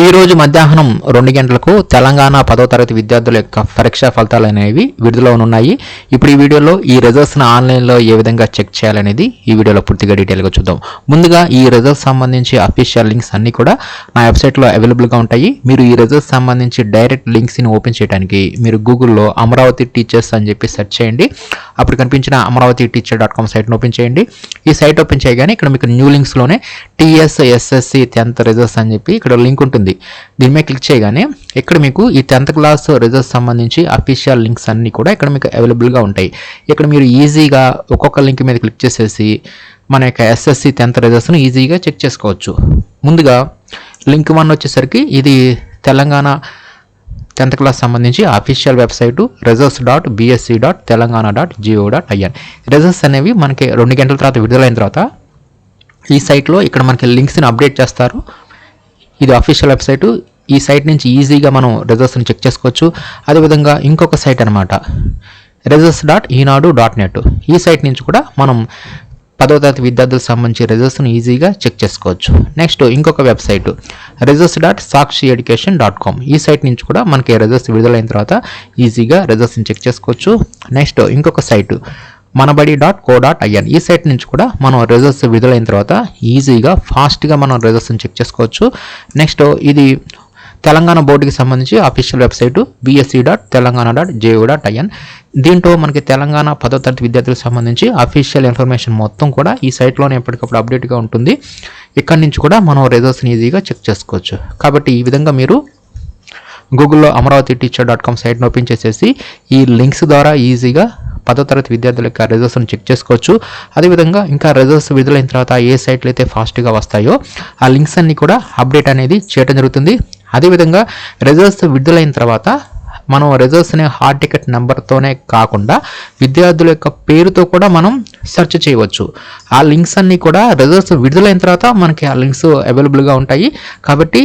ఈ రోజు మధ్యాహ్నం 2 గంటలకు తెలంగాణ 10వ తరగతి విద్యార్థుల యొక్క పరీక్షా ఫలితాలు అనేవి విడుదలవునున్నాయి. ఇప్పుడు ఈ వీడియోలో ఈ రిజల్ట్స్ని ఆన్లైన్లో ఏ విధంగా చెక్ చేయాలనేది ఈ వీడియోలో పూర్తిగా డీటెయిల్గా చూద్దాం. ముందుగా ఈ రిజల్ట్స్ సంబంధించి అఫీషియల్ లింక్స్ అన్నీ కూడా నా వెబ్సైట్లో అవైలబుల్గా ఉంటాయి. మీరు ఈ రిజల్ట్స్ సంబంధించి డైరెక్ట్ లింక్స్ని ఓపెన్ చేయడానికి మీరు గూగుల్లో అమరావతి టీచర్స్ అని చెప్పి సెర్చ్ చేయండి. అప్పుడు కనిపించిన amravati.teacher.com సైట్ని ఓపెన్ చేయండి. ఈ సైట్ ఓపెన్ చేయగానే ఇక్కడ మీకు న్యూ లింక్స్లోనే TSSSC 10th రిజల్ట్స్ అని చెప్పి ఇక్కడ లింక్ ఉంటుంది. దీని మీద క్లిక్ చేయగానే ఇక్కడ మీకు ఈ 10th క్లాస్ రిజల్ట్స్ సంబంధించి అఫీషియల్ లింక్స్ అన్నీ కూడా ఇక్కడ మీకు అవైలబుల్గా ఉంటాయి. ఇక్కడ మీరు ఈజీగా ఒక్కొక్క లింక్ మీద క్లిక్ చేసేసి మన యొక్క SSC 10th రిజల్ట్స్ని ఈజీగా చెక్ చేసుకోవచ్చు. ముందుగా లింక్ 1 వచ్చేసరికి ఇది తెలంగాణ 10th క్లాస్ సంబంధించి అఫీషియల్ వెబ్సైటు results.bsc.telangana.go.in. రిజల్ట్స్ అనేవి మనకి 2 గంటల తర్వాత విడుదలైన తర్వాత ఈ సైట్లో ఇక్కడ మనకి లింక్స్ని అప్డేట్ చేస్తారు. ఇది అఫీషియల్ వెబ్సైటు. ఈ సైట్ నుంచి ఈజీగా మనం రిజల్ట్స్ని చెక్ చేసుకోవచ్చు. అదేవిధంగా ఇంకొక సైట్ అనమాట results.enadu.net. ఈ సైట్ నుంచి కూడా మనం 10వ తరగతి విద్యార్థులకు సంబంధించి రిజల్ట్స్ని ఈజీగా చెక్ చేసుకోవచ్చు. నెక్స్ట్ ఇంకొక వెబ్సైట్ results.sakshieducation.com. ఈ సైట్ నుంచి కూడా మనకి రిజల్ట్స్ విడుదలైన తర్వాత ఈజీగా రిజల్ట్స్ని చెక్ చేసుకోవచ్చు. నెక్స్ట్ ఇంకొక సైటు manabadi.co.in. ఈ సైట్ నుంచి కూడా మనం రిజల్ట్స్ విడుదలైన తర్వాత ఈజీగా ఫాస్ట్గా మనం రిజల్ట్స్ని చెక్ చేసుకోవచ్చు. నెక్స్ట్ ఇది తెలంగాణ బోర్డుకి సంబంధించి అఫీషియల్ వెబ్సైటు bsc.telangana.go.in. దీంట్లో మనకి తెలంగాణ 10వ తరగతి విద్యార్థులకు సంబంధించి అఫీషియల్ ఇన్ఫర్మేషన్ మొత్తం కూడా ఈ సైట్లోనే ఎప్పటికప్పుడు అప్డేట్గా ఉంటుంది. ఇక్కడ నుంచి కూడా మనం రిజల్ట్స్ని ఈజీగా చెక్ చేసుకోవచ్చు. కాబట్టి ఈ విధంగా మీరు గూగుల్లో amravati.teacher.com సైట్ని ఓపెన్ చేసేసి ఈ లింక్స్ ద్వారా ఈజీగా 10వ తరగతి విద్యార్థుల యొక్క రిజల్ట్స్ని చెక్ చేసుకోవచ్చు. అదేవిధంగా ఇంకా రిజల్ట్స్ విడుదలైన తర్వాత ఏ సైట్లు అయితే ఫాస్ట్గా వస్తాయో ఆ లింక్స్ అన్నీ కూడా అప్డేట్ అనేది చేయడం జరుగుతుంది. అదేవిధంగా రిజల్ట్స్ విడుదలైన తర్వాత మనం రిజల్ట్స్ని హాల్ టికెట్ నెంబర్తోనే కాకుండా విద్యార్థుల యొక్క పేరుతో కూడా మనం సెర్చ్ చేయవచ్చు. ఆ లింక్స్ అన్నీ కూడా రిజల్ట్స్ విడుదలైన తర్వాత మనకి ఆ లింక్స్ అవైలబుల్గా ఉంటాయి. కాబట్టి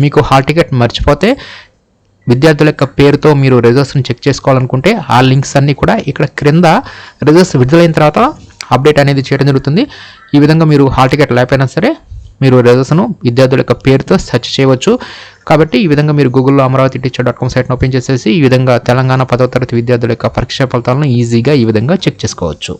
మీకు హాల్ టికెట్ మర్చిపోతే విద్యార్థుల యొక్క పేరుతో మీరు రిజల్ట్స్ని చెక్ చేసుకోవాలనుకుంటే ఆ లింక్స్ అన్నీ కూడా ఇక్కడ క్రింద రిజల్ట్స్ విడుదలైన తర్వాత అప్డేట్ అనేది చేయడం జరుగుతుంది. ఈ విధంగా మీరు హాల్ టికెట్ లేకపోయినా సరే మీరు రిజల్ట్స్ను విద్యార్థుల యొక్క పేరుతో సెర్చ్ చేయవచ్చు. కాబట్టి ఈ విధంగా మీరు గూగుల్లో amravati.teacher.com సైట్ని ఓపెన్ చేసేసి ఈ విధంగా తెలంగాణ 10వ తరగతి విద్యార్థుల యొక్క పరీక్షా ఫలితాలను ఈజీగా ఈ విధంగా చెక్ చేసుకోవచ్చు.